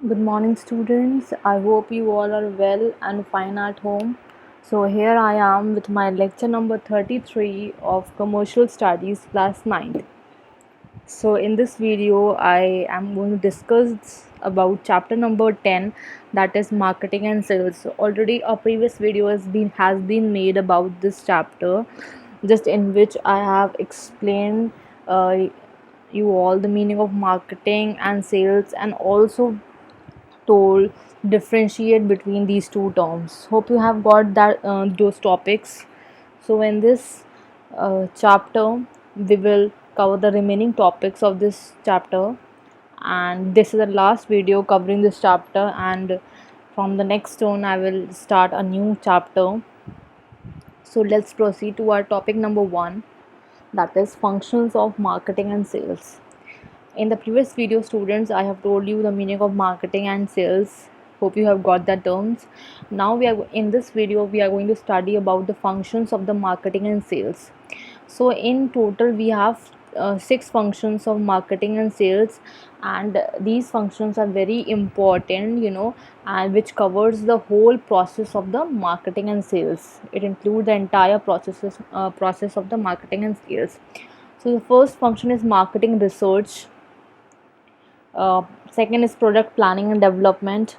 Good morning, students. I hope you all are well and fine at home. So, here I am with my lecture number 33 of Commercial Studies, class 9th. So, in this video, I am going to discuss about chapter number 10, that is marketing and sales. So, already a previous video has been made about this chapter, just in which I have explained uh, you all the meaning of marketing and sales, and also told differentiate between these two terms. Hope you have got that those topics. So in this chapter we will cover the remaining topics of this chapter, and this is the last video covering this chapter, and from the next turn I will start a new chapter. So let's proceed to our topic number 1, that is functions of marketing and sales. In the previous video, students, I have told you the meaning of marketing and sales. Hope you have got the terms. Now in this video we are going to study about the functions of the marketing and sales. So in total we have 6 functions of marketing and sales, and these functions are very important, and which covers the whole process of the marketing and sales. It includes the entire process of the marketing and sales. So the first function is marketing research. Second is product planning and development.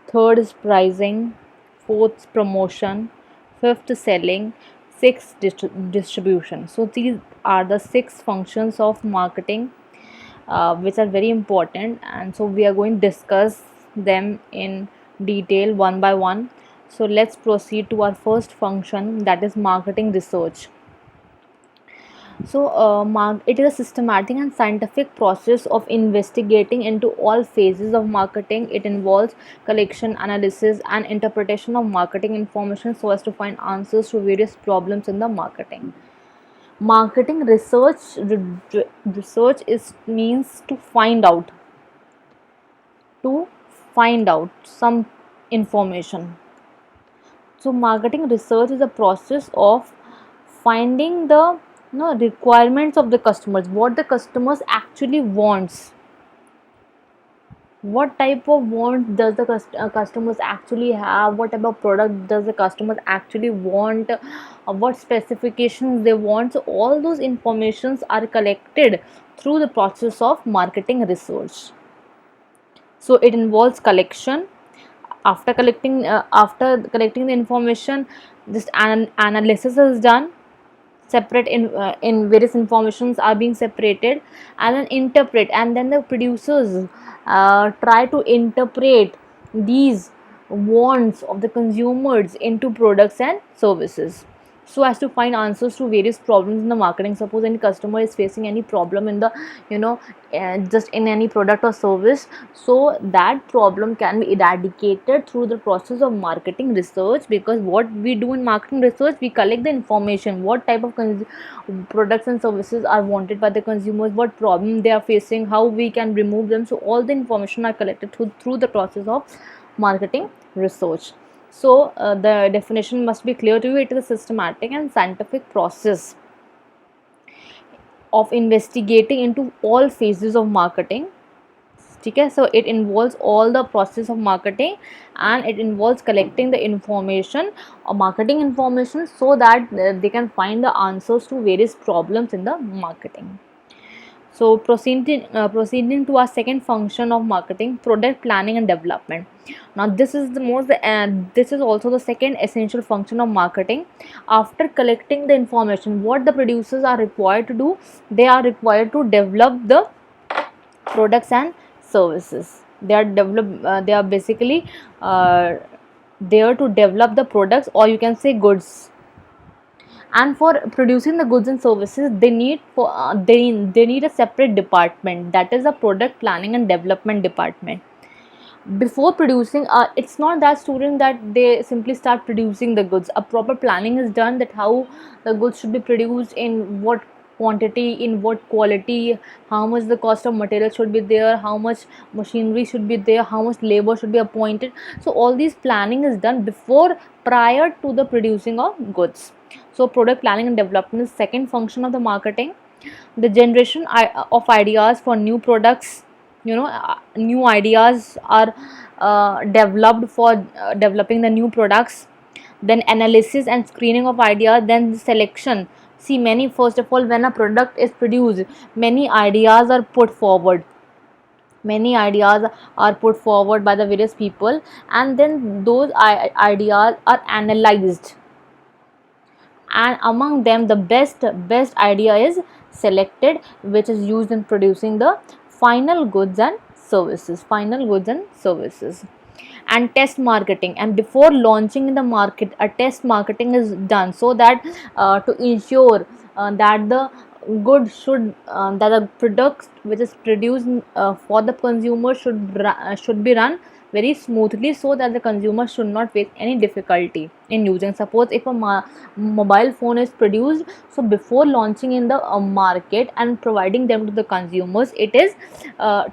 Third is pricing. Fourth, promotion. Fifth, selling. Sixth, distribution. So these are the 6 functions of marketing, which are very important, and so we are going to discuss them in detail one by one. So let's proceed to our first function, that is marketing research. So, it is a systematic and scientific process of investigating into all phases of marketing. It involves collection, analysis, and interpretation of marketing information so as to find answers to various problems in the marketing. Marketing research is means to find out some information. So marketing research is a process of finding the requirements of the customers, what the customers actually wants, what type of want does the customers actually have, what type of product does the customers actually want, what specifications they want. So all those informations are collected through the process of marketing research. So it involves collection. After collecting the information, just an analysis is done. Separate in various informations are being separated and then interpret, and then the producers try to interpret these wants of the consumers into products and services so as to find answers to various problems in the marketing. Suppose any customer is facing any problem in the just in any product or service, so that problem can be eradicated through the process of marketing research. Because what we do in marketing research, we collect the information, what type of products and services are wanted by the consumers, what problem they are facing, how we can remove them. So all the information are collected through the process of marketing research. So the definition must be clear to you. It is a systematic and scientific process of investigating into all phases of marketing. Okay, so it involves all the process of marketing, and it involves collecting the information or marketing information so that they can find the answers to various problems in the marketing. So proceeding to our second function of marketing, product planning and development. Now this is the most this is also the second essential function of marketing. After collecting the information, what the producers are required to do, they are required to develop the products and services. They are basically there to develop the products, or you can say goods. And for producing the goods and services, they need a separate department, that is a product planning and development department. Before producing, it's not that student that they simply start producing the goods. A proper planning is done, that how the goods should be produced, in what quantity, in what quality, how much the cost of material should be there, how much machinery should be there, how much labor should be appointed. So all these planning is done before, prior to the producing of goods. So product planning and development is second function of the marketing. The generation of ideas for new products, new ideas are developed for developing the new products, then analysis and screening of ideas, then selection. See, many, first of all, when a product is produced, many ideas are put forward, many ideas are put forward by the various people, and then those ideas are analyzed, and among them the best idea is selected, which is used in producing the final goods and services. And test marketing, and before launching in the market, a test marketing is done, so that to ensure that the goods should that the product which is produced for the consumer should be run very smoothly, so that the consumer should not face any difficulty in using. Suppose if a mobile phone is produced, so before launching in the market and providing them to the consumers, it is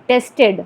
tested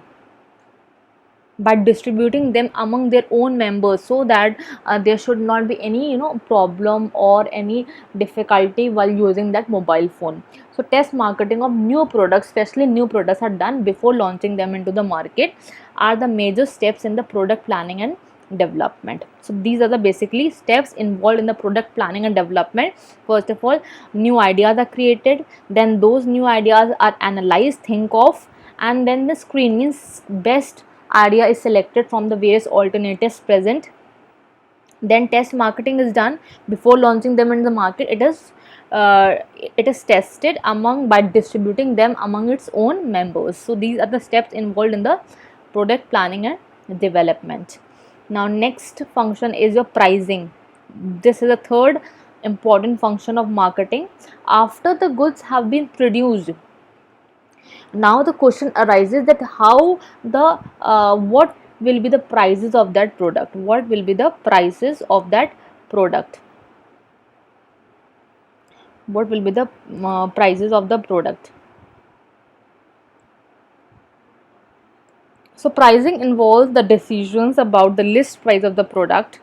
by distributing them among their own members, so that there should not be any problem or any difficulty while using that mobile phone. So test marketing of new products, especially new products, are done before launching them into the market, are the major steps in the product planning and development. So these are the basically steps involved in the product planning and development. First of all, new ideas are created, then those new ideas are analyzed, think of, and then the screen means best idea is selected from the various alternatives present. Then test marketing is done before launching them in the market. It is tested among by distributing them among its own members. So these are the steps involved in the product planning and development. Now next function is your pricing. This is the third important function of marketing. After the goods have been produced, now the question arises that how the what will be the prices of that product, what will be the prices of that product, what will be the prices of the product. So pricing involves the decisions about the list price of the product,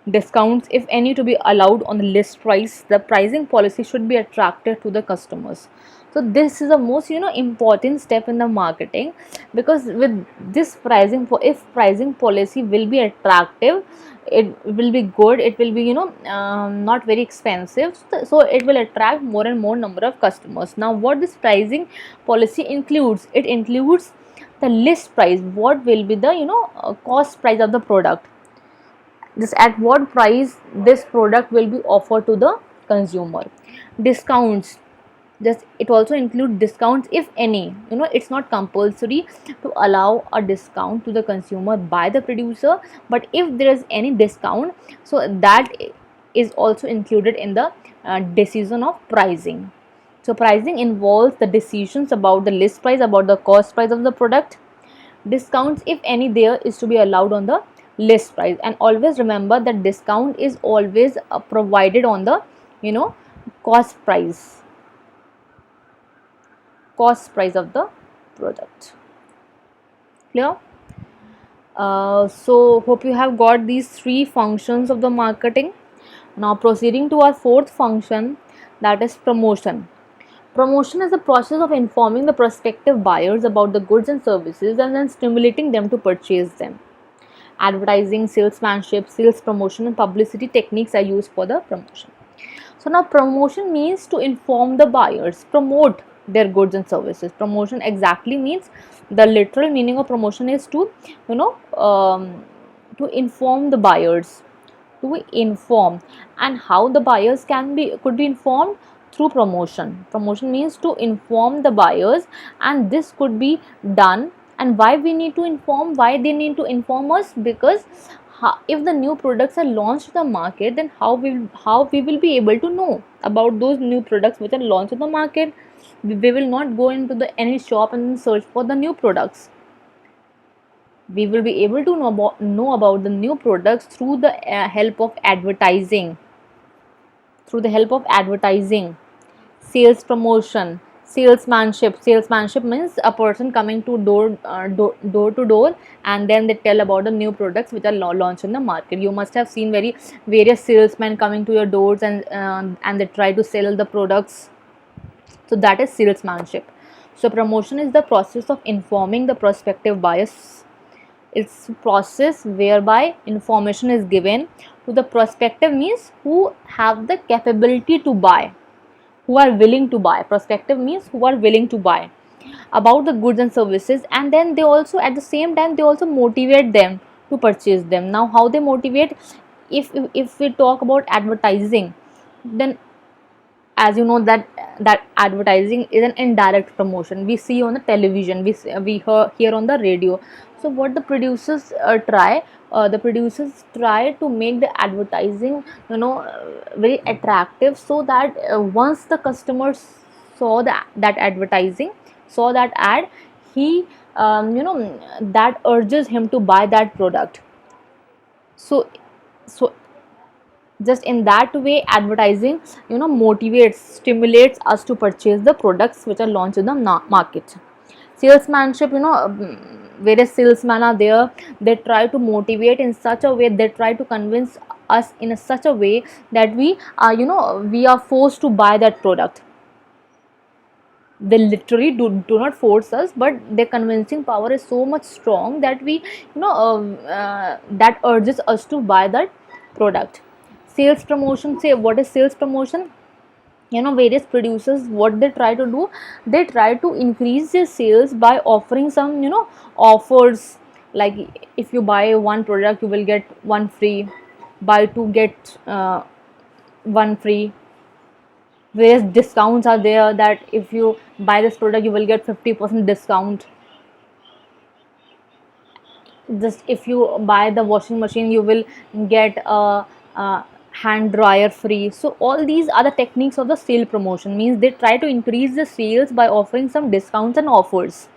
discounts if any to be allowed on the list price. The pricing policy should be attractive to the customers. So this is the most important step in the marketing, because with this pricing, if pricing policy will be attractive, it will be good, it will be not very expensive, so it will attract more and more number of customers. Now what this pricing policy includes, it includes the list price, what will be the cost price of the product, this at what price this product will be offered to the consumer. Discounts, just it also includes discounts if any. It's not compulsory to allow a discount to the consumer by the producer, but if there is any discount, so that is also included in the decision of pricing. So pricing involves the decisions about the list price, about the cost price of the product. Discounts if any there is to be allowed on the list price, and always remember that discount is always provided on the cost price of the product. Clear? So hope you have got these three functions of the marketing. Now proceeding to our fourth function, that is promotion. Promotion is the process of informing the prospective buyers about the goods and services and then stimulating them to purchase them. Advertising, salesmanship, sales promotion, and publicity techniques are used for the promotion. So now promotion means to inform the buyers, promote their goods and services. Promotion exactly means, the literal meaning of promotion is to to inform the buyers, to inform. And how the buyers could be informed? Through promotion. Promotion means to inform the buyers, and this could be done. And why we need to inform, why they need to inform us? Because if the new products are launched to the market, then how we will be able to know about those new products which are launched in the market? We will not go into any shop and search for the new products. We will be able to know about the new products through the help of advertising. Sales promotion, salesmanship means a person coming to door to door, and then they tell about the new products which are launched in the market. You must have seen various salesmen coming to your doors, and they try to sell the products. So that is salesmanship. So promotion is the process of informing the prospective buyers. It's a process whereby information is given to the prospective, means who have the capability to buy, who are willing to buy. Prospective means who are willing to buy about the goods and services, and then they also, at the same time, they also motivate them to purchase them. Now how they motivate? If we talk about advertising, then as you know that advertising is an indirect promotion. We see on the television, we hear on the radio. So what the producers try to make the advertising, very attractive, so that once the customers saw that advertising, saw that ad, he that urges him to buy that product. So so just in that way, advertising motivates, stimulates us to purchase the products which are launched in the market. Salesmanship, various salesmen are there. They try to motivate in such a way, they try to convince us in such a way that we are forced to buy that product. They literally do not force us, but their convincing power is so much strong that that urges us to buy that product. Sales promotion, say, what is sales promotion? Various producers, what they try to do, they try to increase their sales by offering some offers, like if you buy one product you will get one free, buy two get one free. Various discounts are there, that if you buy this product you will get 50% discount. Just if you buy the washing machine you will get a hand dryer free. So all these are the techniques of the sale promotion, means they try to increase the sales by offering some discounts and offers.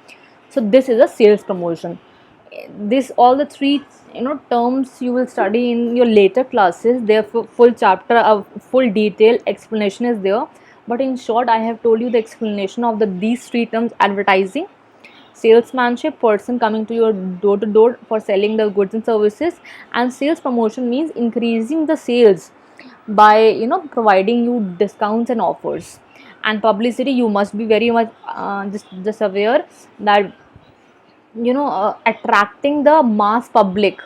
So this is a sales promotion. This, all the three terms you will study in your later classes. Their full chapter, a full detailed explanation is there, but in short I have told you the explanation of these three terms: advertising, salesmanship, person coming to your door to door for selling the goods and services, and sales promotion means increasing the sales by providing you discounts and offers. And publicity, you must be very much just aware that attracting the mass public,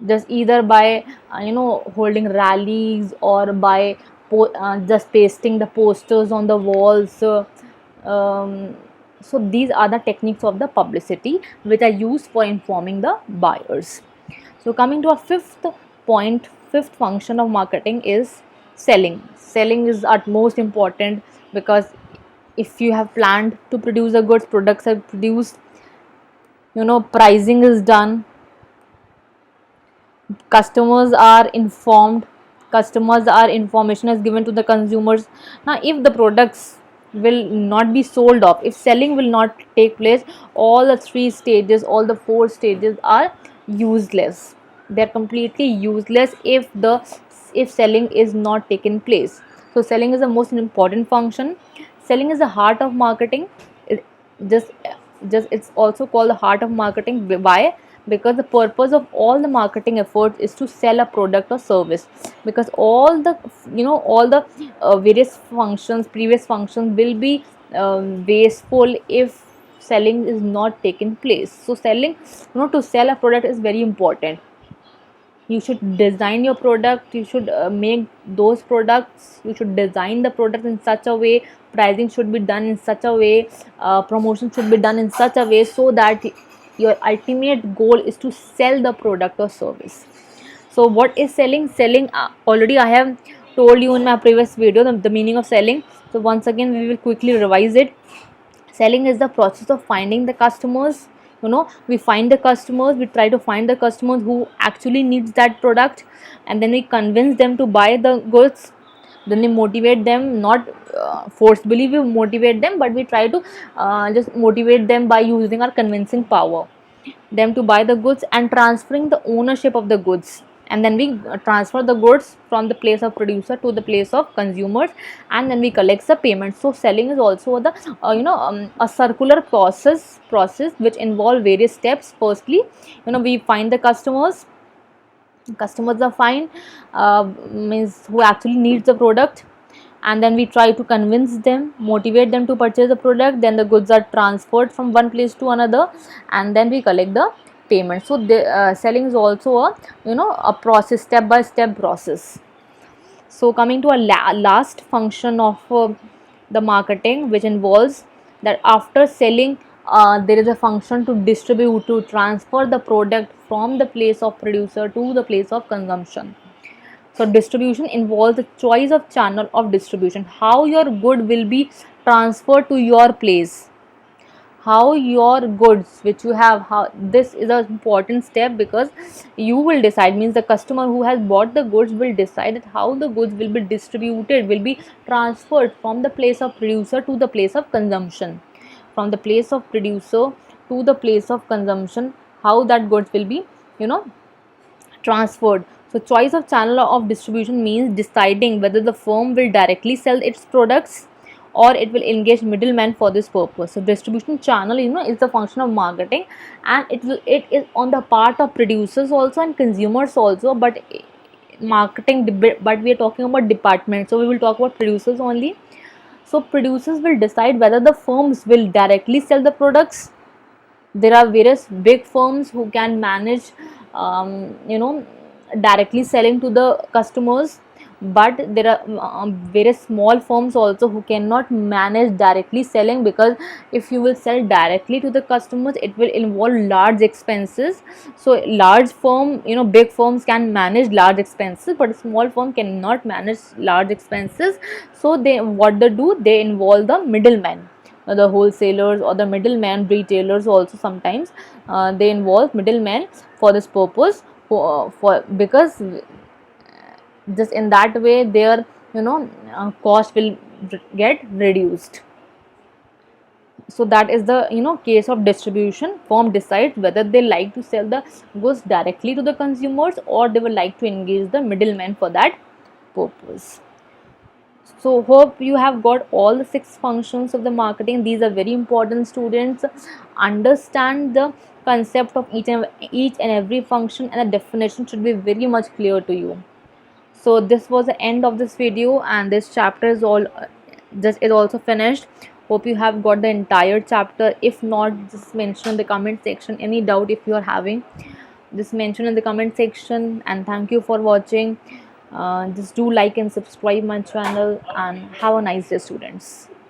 just either by holding rallies, or by just pasting the posters on the walls. Um, so these are the techniques of the publicity which are used for informing the buyers. So coming to a fifth point, fifth function of marketing is selling. Selling is at most important, because if you have planned to produce a goods, products are produced, pricing is done, customers are informed, information is given to the consumers. Now if the products will not be sold off, if selling will not take place, all the three stages, all the four stages are useless. They are completely useless if selling is not taken place. So selling is the most important function. Selling is the heart of marketing. It just it's also called the heart of marketing. Why? Because the purpose of all the marketing efforts is to sell a product or service, because all the various functions, previous functions, will be wasteful if selling is not taken place. So selling, to sell a product is very important. You should design your product, you should make those products, you should design the product in such a way, pricing should be done in such a way, promotion should be done in such a way, so that your ultimate goal is to sell the product or service. So what is selling? Selling, already I have told you in my previous video the meaning of selling. So once again we will quickly revise it. Selling is the process of finding the customers. We find the customers, we try to find the customers who actually needs that product, and then we convince them to buy the goods. Then we motivate them, not forcibly we motivate them, but we try to just motivate them by using our convincing power, them to buy the goods, and transferring the ownership of the goods. And then we transfer the goods from the place of producer to the place of consumers, and then we collect the payment. So selling is also the a circular process which involve various steps. Firstly, we find the customers are fine, means who actually needs the product. and then we try to convince them, motivate them to purchase the product. Then the goods are transferred from one place to another, and then we collect the payment. So the selling is also a, a process, step by step process. So coming to a last function of the marketing, which involves that after selling, there is a function to distribute, to transfer the product from the place of producer to the place of consumption. So distribution involves the choice of channel of distribution, how your good will be transferred to your place, how your goods which you have, how this is an important step, because you will decide, means the customer who has bought the goods will decide that how the goods will be distributed, will be transferred from the place of producer to the place of consumption, from the place of producer to the place of consumption, how that goods will be, you know transferred. So choice of channel of distribution means deciding whether the firm will directly sell its products or it will engage middlemen for this purpose. So distribution channel, is the function of marketing, and it is on the part of producers also and consumers also, but but we are talking about department, so we will talk about producers only. So producers will decide whether the firms will directly sell the products. There are various big firms who can manage, directly selling to the customers, but there are various small firms also who cannot manage directly selling, because if you will sell directly to the customers, it will involve large expenses. So large firm, big firms can manage large expenses, but a small firm cannot manage large expenses. So what they do, they involve the middleman, the wholesalers or the middleman, retailers also sometimes, they involve middlemen for this purpose, because just in that way their, cost will get reduced. So that is the, case of distribution. Firm decides whether they like to sell the goods directly to the consumers, or they would like to engage the middleman for that purpose. So hope you have got all the 6 functions of the marketing. These are very important, students. Understand the concept of each and every function, and the definition should be very much clear to you. So this was the end of this video, and this chapter is all just is also finished. Hope you have got the entire chapter. If not, just mention in the comment section any doubt. If you are having, just mention in the comment section. And thank you for watching. Just do like and subscribe my channel, and have a nice day, students.